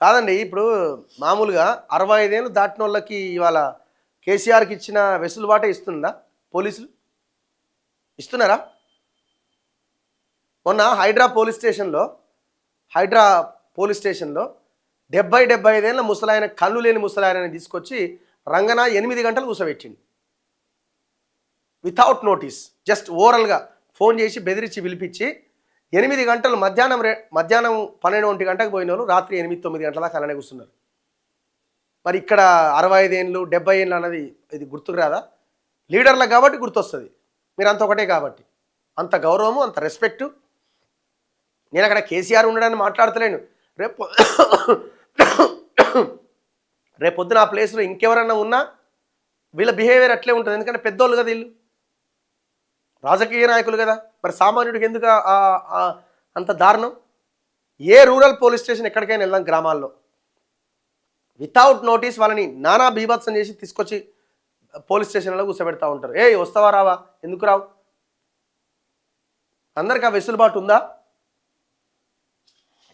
కాదండి. ఇప్పుడు మామూలుగా 65 ఏళ్ళు దాటిన వాళ్ళకి ఇవాళ కేసీఆర్‌కి ఇచ్చిన వెసులుబాటే ఇస్తుందా పోలీసులు? ఇస్తున్నారా? మొన్న హైడ్రా పోలీస్ స్టేషన్‌లో 75 ఏళ్ల ముసలాయన, కళ్ళు లేని ముసలాయనని తీసుకొచ్చి రంగన 8 గంటలు కూసోబెట్టిండు. వితౌట్ నోటీస్, జస్ట్ ఓరల్‌గా ఫోన్ చేసి బెదిరించి పిలిపించి 8 గంటలు మధ్యాహ్నం 12, 1 గంటకు పోయినోళ్ళు రాత్రి 8, 9 గంటల దాకా అలానే కూర్చున్నారు. మరి ఇక్కడ 65 ఏళ్ళు 70 ఏళ్ళు అన్నది ఇది గుర్తుకు రాదా? లీడర్లకు కాబట్టి గుర్తొస్తుంది. మీరు అంత ఒకటే కాబట్టి అంత గౌరవము, అంత రెస్పెక్టు. నేను అక్కడ కేసీఆర్ ఉండడాన్ని మాట్లాడతలేను. రేపొద్దున ఆ ప్లేస్లో ఇంకెవరన్నా ఉన్నా వీళ్ళ బిహేవియర్ అట్లే ఉంటుంది. ఎందుకంటే పెద్దోళ్ళు కదా వీళ్ళు, రాజకీయ నాయకులు కదా. మరి సామాన్యుడికి ఎందుకు అంత దారుణం? ఏ రూరల్ పోలీస్ స్టేషన్ ఎక్కడికైనా వెళ్దాం, గ్రామాల్లో వితౌట్ నోటీస్ వాళ్ళని నానా బీభత్సం చేసి తీసుకొచ్చి పోలీస్ స్టేషన్లో కూర్చోబెడతా ఉంటారు. వస్తావా రావా, ఎందుకు రావు? అందరికీ ఆ వెసులుబాటు ఉందా?